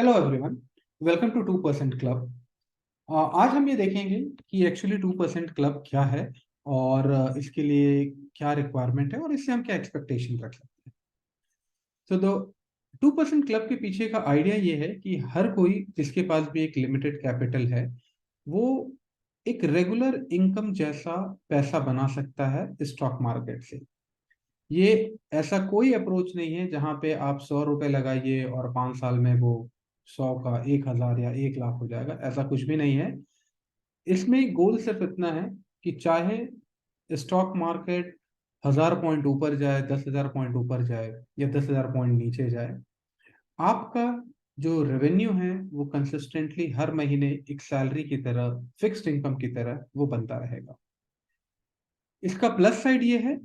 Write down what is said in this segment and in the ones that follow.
Hello everyone, welcome to 2% club. आज हम ये देखेंगे कि एक्चुअली 2% क्लब क्या है और इसके लिए क्या रिक्वायरमेंट है और इससे हम क्या एक्सपेक्टेशन रख सकते हैं। तो दो 2% क्लब के पीछे का आइडिया ये है कि हर कोई जिसके पास भी एक लिमिटेड कैपिटल है वो एक रेगुलर इनकम जैसा पैसा बना सकता है स्टॉक मार्केट से। ये ऐसा कोई अप्रोच नहीं है जहां पे आप 100 रुपए लगाइए और 5 साल में वो 100 का 1,000 या 1 लाख हो जाएगा। ऐसा कुछ भी नहीं है। इसमें गोल सिर्फ इतना है कि चाहे स्टॉक मार्केट 1,000 पॉइंट ऊपर जाए, 10,000 पॉइंट ऊपर जाए या 10,000 पॉइंट नीचे जाए, आपका जो रेवेन्यू है वो कंसिस्टेंटली हर महीने एक सैलरी की तरह, फिक्स्ड इनकम की तरह वो बनता रहेगा। इसका प्लस साइड ये है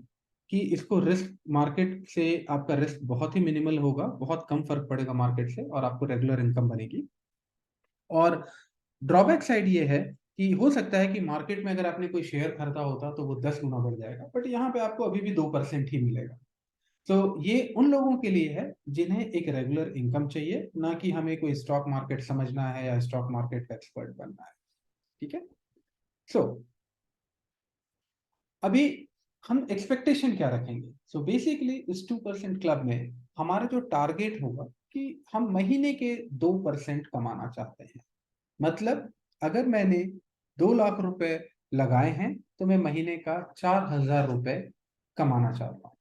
कि इसको रिस्क मार्केट से आपका रिस्क बहुत ही मिनिमल होगा, बहुत कम फर्क पड़ेगा मार्केट से और आपको रेगुलर इनकम बनेगी। और ड्रॉबैक साइड ये है कि हो सकता है कि मार्केट में अगर आपने कोई शेयर खरीदा होता तो वो 10 गुना बढ़ जाएगा, बट यहाँ पे आपको अभी भी 2% ही मिलेगा। तो ये उन लोगों के लिए है जिन्हें एक रेगुलर इनकम चाहिए, ना कि हमें कोई स्टॉक मार्केट समझना है या स्टॉक मार्केट का एक्सपर्ट बनना है। ठीक है। सो अभी हम एक्सपेक्टेशन क्या रखेंगे। सो बेसिकली इस 2% क्लब में हमारा जो टारगेट होगा कि हम महीने के 2% कमाना चाहते हैं। मतलब अगर मैंने 2 लाख रुपए लगाए हैं तो मैं महीने का 4,000 रुपए कमाना चाहता हूँ।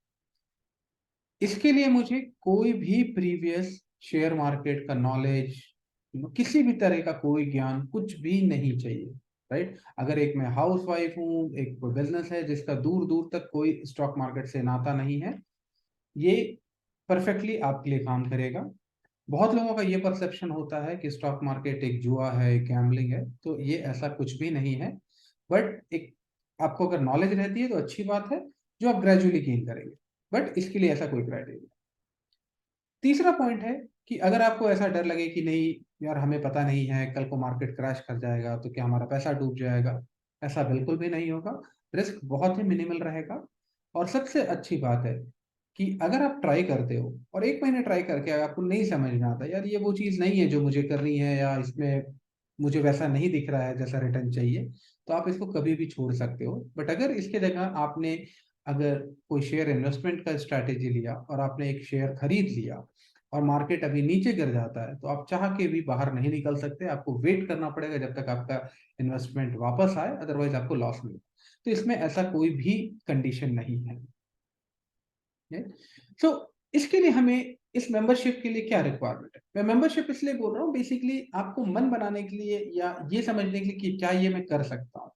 इसके लिए मुझे कोई भी प्रीवियस शेयर मार्केट का नॉलेज, किसी भी तरह का कोई ज्ञान कुछ भी नहीं चाहिए। राइट। अगर एक मैं हाउस वाइफ हूँ, एक कोई बिजनेस है जिसका दूर दूर तक कोई स्टॉक मार्केट से नाता नहीं है, ये परफेक्टली आपके लिए काम करेगा। बहुत लोगों का ये परसेप्शन होता है कि स्टॉक मार्केट एक जुआ है, एक गैम्बलिंग है, तो ये ऐसा कुछ भी नहीं है। बट एक आपको अगर नॉलेज रहती है तो अच्छी बात है, जो आप ग्रेजुअली गेन करेंगे। बट इसके लिए ऐसा कोई क्राइटेरिया। तीसरा पॉइंट है कि अगर आपको ऐसा डर लगे कि नहीं यार हमें पता नहीं है, कल को मार्केट क्रैश कर जाएगा तो क्या हमारा पैसा डूब जाएगा, ऐसा बिल्कुल भी नहीं होगा। रिस्क बहुत ही मिनिमल रहेगा। और सबसे अच्छी बात है कि अगर आप ट्राई करते हो और 1 महीने ट्राई करके अगर आपको नहीं समझ में आता यार ये वो चीज़ नहीं है जो मुझे करनी है, या इसमें मुझे वैसा नहीं दिख रहा है जैसा रिटर्न चाहिए, तो आप इसको कभी भी छोड़ सकते हो। बट अगर इसके जगह आपने अगर कोई शेयर इन्वेस्टमेंट का स्ट्रैटेजी लिया और आपने एक शेयर खरीद लिया और मार्केट अभी नीचे गिर जाता है, तो आप चाह के भी बाहर नहीं निकल सकते। आपको वेट करना पड़ेगा जब तक आपका इन्वेस्टमेंट वापस आए, अदरवाइज आपको लॉस मिलेगा। तो इसमें ऐसा कोई भी कंडीशन नहीं है। सो इसके लिए हमें इस मेंबरशिप के लिए क्या रिक्वायरमेंट है। मैं मेंबरशिप इसलिए बोल रहा हूँ, बेसिकली आपको मन बनाने के लिए या ये समझने के लिए कि क्या ये मैं कर सकता हूँ।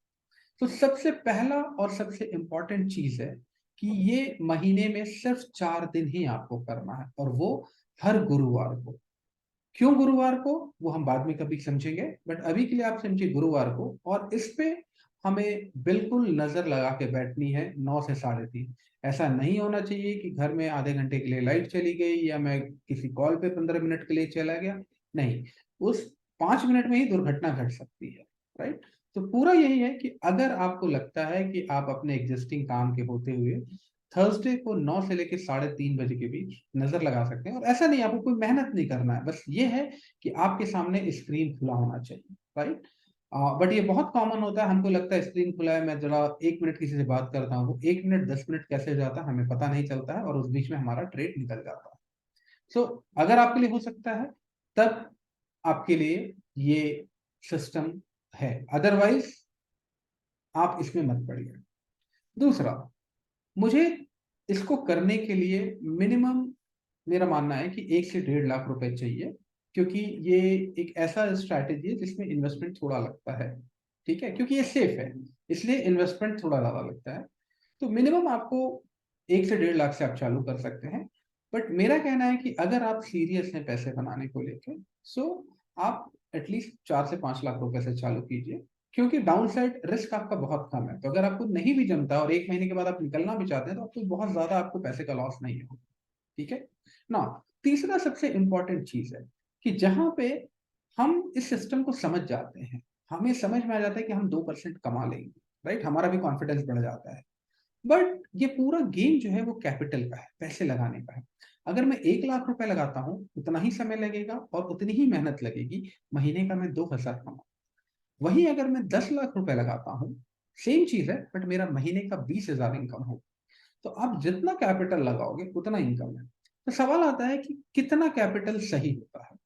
तो सबसे पहला और सबसे इंपॉर्टेंट चीज है कि ये महीने में सिर्फ 4 दिन ही आपको करना है, और वो हर गुरुवार को। क्यों गुरुवार को, वो हम बाद में कभी समझेंगे, बट अभी के लिए आप समझिए गुरुवार को। और इस पे हमें बिल्कुल नजर लगा के बैठनी है 9 से 3:30। ऐसा नहीं होना चाहिए कि घर में आधे घंटे के लिए लाइट चली गई या मैं किसी कॉल पे 15 मिनट के लिए चला गया। नहीं, उस 5 मिनट में ही दुर्घटना घट सकती है। राइट। तो पूरा यही है कि अगर आपको लगता है कि आप अपने एग्जिस्टिंग काम के होते हुए थर्सडे को 9 से लेकर 3:30 बजे के बीच नजर लगा सकते हैं, और ऐसा नहीं आपको कोई मेहनत नहीं करना है, बस ये है कि आपके सामने स्क्रीन खुला होना चाहिए। राइट। बट ये बहुत कॉमन होता है, हमको लगता है स्क्रीन खुला है, मैं जरा 1 मिनट किसी से बात करता हूँ, वो 1 मिनट 10 मिनट कैसे हो जाता है हमें पता नहीं चलता है, और उस बीच में हमारा ट्रेड निकल जाता है। सो अगर आपके लिए हो सकता है तब आपके लिए ये सिस्टम है, अदरवाइज आप इसमें मत पड़िए। दूसरा, मुझे इसको करने के लिए मिनिमम मेरा मानना है कि 1 से 1.5 लाख रुपए चाहिए, क्योंकि ये एक ऐसा स्ट्रैटेजी है जिसमें इन्वेस्टमेंट थोड़ा लगता है। ठीक है, क्योंकि ये सेफ है, इसलिए इन्वेस्टमेंट थोड़ा ज्यादा लगता है। तो मिनिमम आपको 1 से 1.5 लाख से आप चालू कर सकते हैं। बट मेरा कहना है कि अगर आप सीरियस हैं पैसे बनाने को लेकर, सो आप एटलीस्ट 4 से 5 लाख रुपए से चालू कीजिए, क्योंकि डाउन साइड रिस्क आपका बहुत कम है। तो अगर आपको नहीं भी जमता और 1 महीने के बाद आप निकलना भी चाहते हैं, तो आपको बहुत ज्यादा आपको पैसे का लॉस नहीं होगा। ठीक है ना। तीसरा सबसे इंपॉर्टेंट चीज है कि जहां पे हम इस सिस्टम को समझ जाते हैं, हमें समझ में आ जाता है कि हम 2% कमा लेंगे। राइट, हमारा भी कॉन्फिडेंस बढ़ जाता है। बट ये पूरा गेम जो है वो कैपिटल का है, पैसे लगाने का है। अगर मैं 1 लाख रुपए लगाता हूँ, उतना ही समय लगेगा और उतनी ही मेहनत लगेगी, महीने का मैं 2,000 कमाऊँ। वहीं अगर मैं 10 लाख रुपए लगाता हूँ, सेम चीज़ है बट मेरा महीने का 20,000 इनकम हो। तो आप जितना कैपिटल लगाओगे उतना इनकम है। तो सवाल आता है कि कितना कैपिटल सही होता है?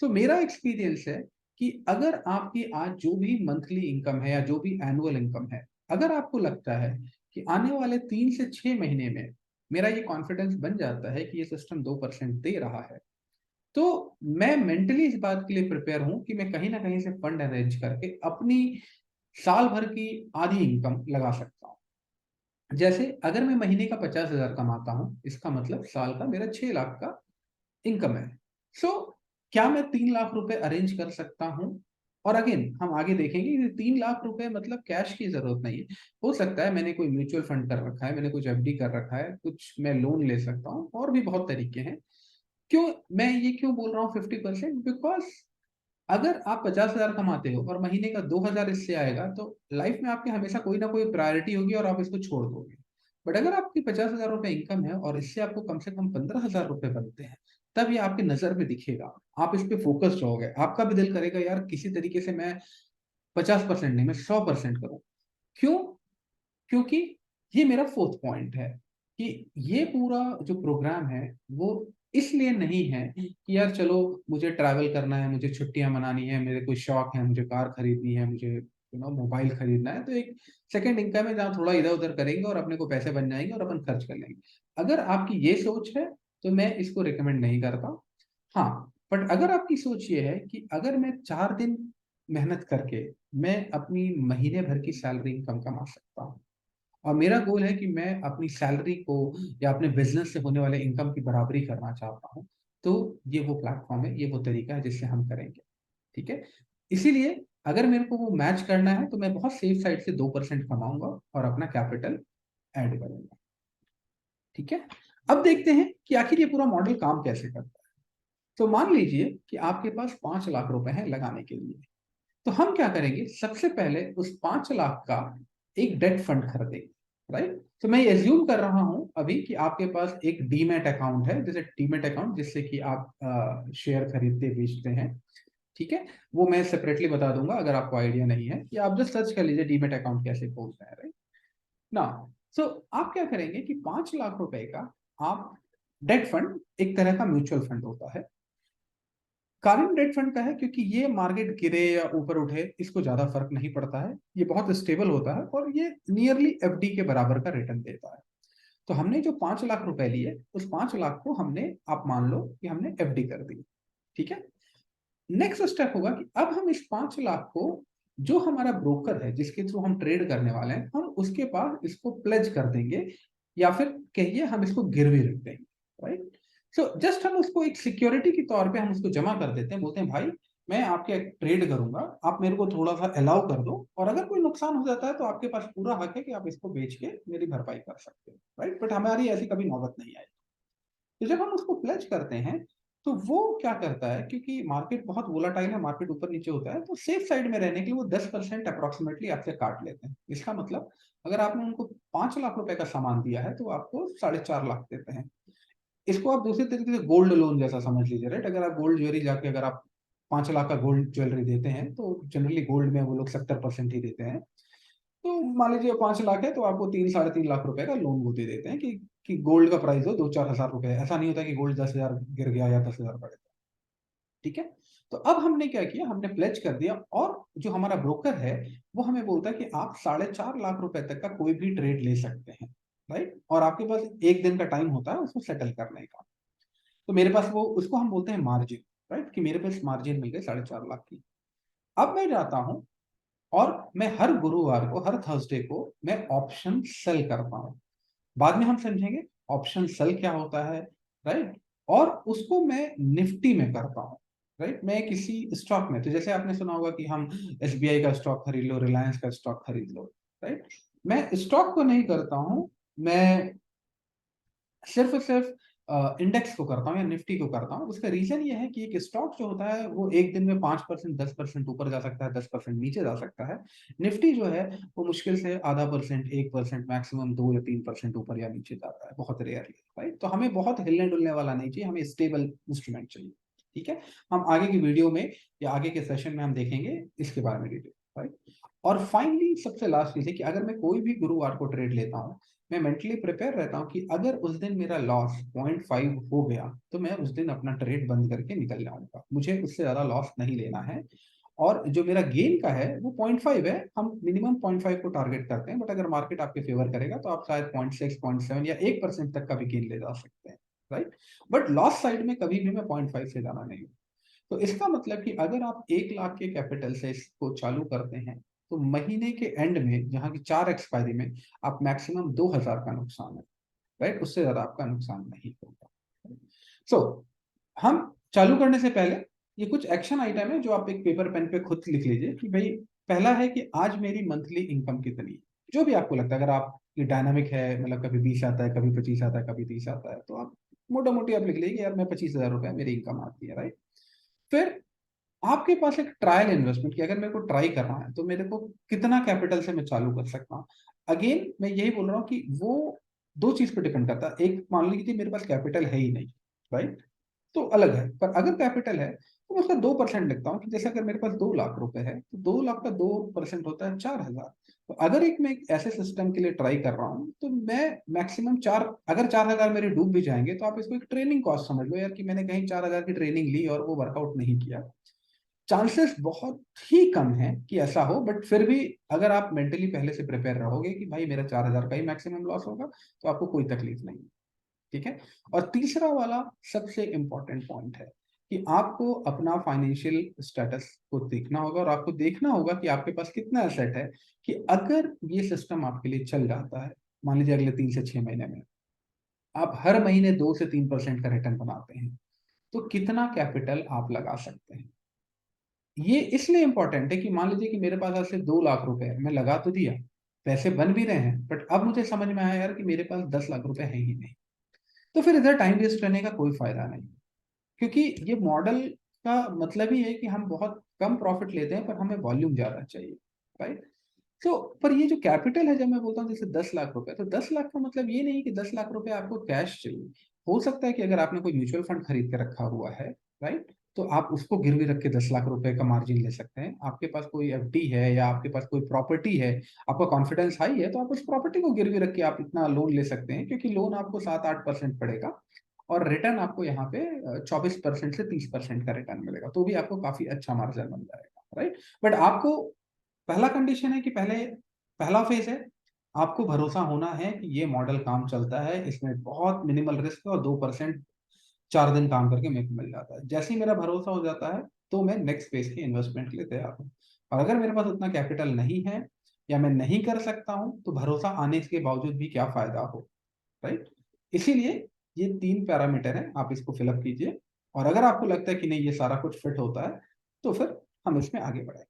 तो मेरा एक्सपीरियंस है कि अगर आपकी आज जो भी मंथली इनकम है या जो भी एनुअल इनकम है, अगर आपको लगता है कि आने वाले 3 से 6 महीने में मेरा ये कॉन्फिडेंस बन जाता है कि ये सिस्टम 2% दे रहा है, तो मैं मेंटली इस बात के लिए प्रिपेयर हूँ कि मैं कहीं न कहीं से फंड अरेंज करके अपनी साल भर की आधी इनकम लगा सकता हूँ। जैसे अगर मैं महीने का 50,000 कमाता हूँ, इसका मतलब साल का मेरा 6 लाख का इनकम है। सो क्या मैं 3 लाख रुपए अरेंज कर सकता हूँ? और अगेन हम आगे देखेंगे कि 3 लाख रुपए मतलब कैश की ज़रूरत नहीं है। हो सकता है मैंने कोई म्यूचुअल फंड कर रखा है, मैंने कुछ एफडी कर रखा है, कुछ मैं लोन ले सकता हूँ और भी बहुत तरीके हैं। क्यों मैं ये क्यों बोल रहा हूँ 50%? बिकॉज़ अगर आप 50,000 कमाते हो और महीने का 2,000 इससे आएगा, तो लाइफ में आपके हमेशा कोई ना कोई प्रायोरिटी होगी और आप इसको छोड़ दोगे। बट अगर आपकी 50,000 रुपए इनकम है और इससे आपको कम से कम 15,000 रुपए बनते हैं, तब ये आपकी नज़र में दिखेगा। आप इस पे फ़ोकस्ड रहोगे। आपका भी दिल करेगा यार किसी तरीके से मैं 50% नहीं, मैं 100% करूँ। क्यों? क्योंकि ये मेरा 4th पॉइंट है कि ये पूरा जो प्रोग्राम है वो इसलिए नहीं है कि यार चलो मुझे ट्रैवल करना है, मुझे छुट्टियाँ मनानी है, मेरे कोई शौक है, मुझे कार खरीदनी है, मुझे मोबाइल खरीदना है, तो एक सेकंड इनकम है जहाँ थोड़ा इधर-उधर करेंगे और अपने को पैसे बन जाएँगे और अपन खर्च कर लेंगे। अगर आपकी ये सोच है तो मैं इसको रिकमेंड नहीं करता। हाँ, बट अगर आपकी सोच ये है कि अगर मैं 4 दिन मेहनत करके मैं अपनी महीने भर की सैलरी इनकम कमा सकता हूँ। और मेरा गोल है कि मैं अपनी सैलरी को या अपने बिज़नेस से होने वाले इनकम की बराबरी करना चाहता हूँ। तो ये वो प्लेटफ़ॉर्म है, ये वो तरीका है जिससे हम करेंगे, ठीक है? इसीलिए अगर मेरे को वो मैच करना है तो मैं बहुत सेफ साइड से 2% कमाऊँगा और अपना कैपिटल ऐड करूँगा, ठीक है? अब देखते हैं कि आखिर ये पूरा मॉडल काम कैसे करता है। तो मान लीजिए कि आपके पास 5 लाख रुपए हैं लगाने के लिए। तो हम क्या करेंगे, सबसे पहले उस 5 लाख का एक डेट फंड खरीदेंगे, राइट? तो मैं ये अज़्यूम कर रहा हूँ अभी कि आपके पास एक डीमैट अकाउंट है, जैसे डीमैट अकाउंट जिससे कि आप शेयर खरीदते-बेचते हैं, ठीक है? वो मैं सेपरेटली बता दूँगा अगर आपको आइडिया नहीं है, या आप जस्ट सर्च कर लीजिए डीमैट अकाउंट कैसे खोलते हैं, राइट? नाउ सो आप क्या करेंगे कि 5 लाख रुपए का आप डेट फंड एक तरह का म्यूचुअल फंड होता है। कारण डेट फंड का है क्योंकि ये मार्केट गिरे या ऊपर उठे इसको ज्यादा फर्क नहीं पड़ता है, ये बहुत स्टेबल होता है और ये नियरली एफडी के बराबर का रिटर्न देता है। तो हमने जो 5 लाख रुपए लिए उस 5 लाख को हमने, आप मान लो कि हमने एफडी कर दी, ठीक है? नेक्स्ट स्टेप होगा कि अब हम इस 5 लाख को, जो हमारा ब्रोकर है जिसके थ्रू हम ट्रेड करने वाले हैं, हम उसके पास इसको प्लेज कर देंगे या फिर कहिए हम इसको गिरवी रख देंगे, राइट? सो जस्ट हम उसको एक सिक्योरिटी के तौर पे हम उसको जमा कर देते हैं, बोलते हैं भाई मैं आपके ट्रेड करूंगा, आप मेरे को थोड़ा-सा अलाउ कर दो और अगर कोई नुकसान हो जाता है तो आपके पास पूरा हक है कि आप इसको बेच के मेरी भरपाई कर सकते हो, राइट? बट हमारी ऐसी कभी नौबत नहीं आई। तो जब हम उसको प्लेज करते हैं, तो वो क्या करता है, क्योंकि मार्केट बहुत वोलाटाइल है, मार्केट ऊपर-नीचे होता है, तो सेफ साइड में रहने के लिए वो 10% अप्रॉक्सिमेटली आपसे काट लेते हैं। इसका मतलब अगर आपने उनको 5 लाख रुपए का सामान दिया है, तो वो आपको 4.5 लाख देते हैं। इसको आप दूसरे तरीके से गोल्ड लोन जैसा समझ लीजिए, राइट? अगर आप गोल्ड ज्वेलरी जाके अगर आप 5 लाख का गोल्ड ज्वेलरी देते हैं, तो जनरली गोल्ड में वो लोग 70% ही देते हैं। तो मान लीजिए 5 लाख है तो आपको 3 साढ़े 3 लाख रुपए का लोन वो दे देते हैं कि गोल्ड का प्राइस हो 2-4 हज़ार रुपए। ऐसा नहीं होता कि गोल्ड 10,000 गिर गया या 10,000 बढ़ गया, ठीक है? तो अब हमने क्या किया, हमने प्लेज कर दिया और जो हमारा ब्रोकर है, वो हमें बोलता है कि आप 4.5 लाख रुपए तक का कोई भी ट्रेड ले सकते हैं, राइट? और आपके पास 1 दिन का टाइम होता है उसको सेटल करने का। तो मेरे पास वो, उसको हम बोलते हैं मार्जिन, राइट? कि मेरे पास मार्जिन मिल गए 4.5 लाख की। अब मैं जाता हूँ और मैं हर गुरुवार को, हर थर्सडे को मैं ऑप्शन सेल करता हूँ। बाद में हम समझेंगे ऑप्शन सेल क्या होता है, राइट? और उसको मैं निफ्टी में करता हूँ, राइट? मैं किसी स्टॉक में, तो जैसे आपने सुना होगा कि हम एसबीआई का स्टॉक खरीद लो, रिलायंस का स्टॉक खरीद लो, राइट? मैं स्टॉक को नहीं करता हूँ, मैं सिर्फ और सिर्फ इंडेक्स को करता हूँ या निफ्टी को करता हूँ। उसका रीज़न ये है कि एक स्टॉक जो होता है वो एक दिन में 5% 10% ऊपर जा सकता है, 10% नीचे जा सकता है। निफ्टी जो है वो मुश्किल से आधा परसेंट, 1% मैक्सिमम 2 या 3% ऊपर या नीचे जाता है, बहुत रेयरली, राइट? तो हमें बहुत हिलने-डुलने वाला नहीं चाहिए, हमें स्टेबल इंस्ट्रूमेंट चाहिए, ठीक है? हम आगे की वीडियो में या आगे के सेशन में हम देखेंगे इसके बारे में डिटेल, राइट? और फाइनली सबसे लास्ट चीज़ है कि अगर मैं कोई भी गुरुवार को ट्रेड लेता हूँ, मैं मेंटली प्रिपेयर रहता हूँ कि अगर उस दिन मेरा लॉस 0.5 हो गया, तो मैं उस दिन अपना ट्रेड बंद करके निकल जाऊँगा। मुझे उससे ज़्यादा लॉस नहीं लेना है और जो मेरा गेन का है वो 0.5 है, हम मिनिमम 0.5 को टारगेट करते हैं, बट अगर मार्केट आपके फेवर करेगा तो आप शायद 0.6, 0.7 या 1% तक का भी गेन ले जा सकते हैं, राइट? बट लॉस साइड में कभी भी मैं 0.5 से ज़्यादा नहीं हूँ। तो इसका मतलब कि अगर आप 1 लाख के कैपिटल से इसको चालू करते हैं, तो महीने के एंड में जहाँ की 4 एक्सपायरी में आप मैक्सिमम 2000 का नुकसान है, राइट? उससे ज़्यादा आपका नुकसान नहीं होगा। सो हम चालू करने से पहले ये कुछ एक्शन आइटम है जो आप एक पेपर पेन पे खुद लिख लीजिए कि भई पहला है कि आज मेरी मंथली इनकम कितनी है? जो भी आपको लगता है, अगर आप ये डायनामिक है, मतलब कभी 20 आता है, कभी 25 आता है, कभी 30 आता है, तो आप मोटा-मोटी आप लिख लीजिए कि यार मैं 25,000 रुपए मेरी इनकम आती है, राइट? फिर आपके पास एक ट्रायल इन्वेस्टमेंट कि अगर मेरे को ट्राई करना है, तो मेरे को कितना कैपिटल से मैं चालू कर सकता हूँ। अगेन मैं यही बोल रहा हूँ कि वो 2 चीज़ पे डिपेंड करता है। एक मान लीजिए मेरे पास कैपिटल है ही नहीं, राइट? तो अलग है। पर अगर कैपिटल है, तो मैं उसका 2% लिखता हूँ कि जैसे अगर मेरे पास 2 लाख रुपए है, तो 2 लाख का 2% होता है 4000। तो अगर मैं एक ऐसे सिस्टम के लिए ट्राई कर रहा हूँ, तो मैं मैक्सिमम 4 अगर 4000 मेरे डूब भी जाएँगे, तो आप इसको एक ट्रेनिंग कॉस्ट समझ लो यार कि मैंने कहीं 4000 की ट्रेनिंग ली और वो वर्कआउट नहीं किया। चांसेस बहुत ही कम है कि ऐसा हो, बट फिर भी अगर आप मेंटली पहले से प्रिपेयर रहोगे कि भाई मेरा 4000 का ही मैक्सिमम लॉस होगा, तो आपको कोई तकलीफ नहीं है, ठीक है? और तीसरा वाला सबसे इम्पोर्टेंट पॉइंट है कि आपको अपना फाइनेंशियल स्टेटस को देखना होगा और आपको देखना होगा कि आपके पास कितना एसेट है कि अगर ये सिस्टम आपके लिए चल जाता है, मान लीजिए अगले 3 से 6 महीने में, आप हर महीने 2 से 3% का रिटर्न बनाते हैं, तो कितना कैपिटल आप लगा सकते हैं? ये इसलिए इम्पोर्टेंट है कि मान लीजिए कि मेरे पास आज से 2 लाख रुपए है, मैं लगा तो दिया, पैसे बन भी रहे हैं, बट अब मुझे समझ में आया यार कि मेरे पास 10 लाख रुपए हैं ही नहीं। तो फिर इधर टाइम वेस्ट करने का कोई फ़ायदा नहीं। क्योंकि ये मॉडल का मतलब ही है कि हम बहुत कम प्रॉफ़िट लेते हैं, पर हमें वॉल्यूम ज़्यादा चाहिए, राइट? तो पर ये जो कैपिटल है, जब मैं बोलता हूँ जैसे 10 लाख रुपए, तो 10 लाख का मतलब ये नहीं कि 10 लाख रुपए आपको कैश चाहिए। हो सकता है कि अगर आपने कोई म्यूचुअल फंड खरीद के रखा हुआ है, राइट? तो आप उसको गिरवी रख के 10 लाख रुपए का मार्जिन ले सकते हैं। आपके पास कोई एफडी है या आपके पास कोई प्रॉपर्टी है, आपका कॉन्फिडेंस हाई है, तो आप उस प्रॉपर्टी को गिरवी रख के आप इतना लोन ले सकते हैं, क्योंकि लोन आपको 7-8% पड़ेगा और रिटर्न आपको यहाँ पे 24% से 30% का रिटर्न मिलेगा। तो भी आपको काफ़ी अच्छा मार्जिन मिल जाएगा, राइट? बट आपको पहला कंडीशन है कि पहला फेज़ है, आपको भरोसा होना है कि ये मॉडल काम चलता है, इसमें बहुत मिनिमल रिस्क है और 2% 4 दिन काम करके मेरे को मिल जाता है। जैसे ही मेरा भरोसा हो जाता है, तो मैं नेक्स्ट फेज़ की इन्वेस्टमेंट के लिए तैयार हूँ। और अगर मेरे पास उतना कैपिटल नहीं है या मैं नहीं कर सकता हूँ, तो भरोसा आने के बावजूद भी क्या फ़ायदा हो, राइट? इसीलिए ये 3 पैरामीटर हैं, आप इसको फिल अप कीजिए और अगर आपको लगता है कि नहीं ये सारा कुछ फिट होता है, तो फिर हम इसमें आगे बढ़ें।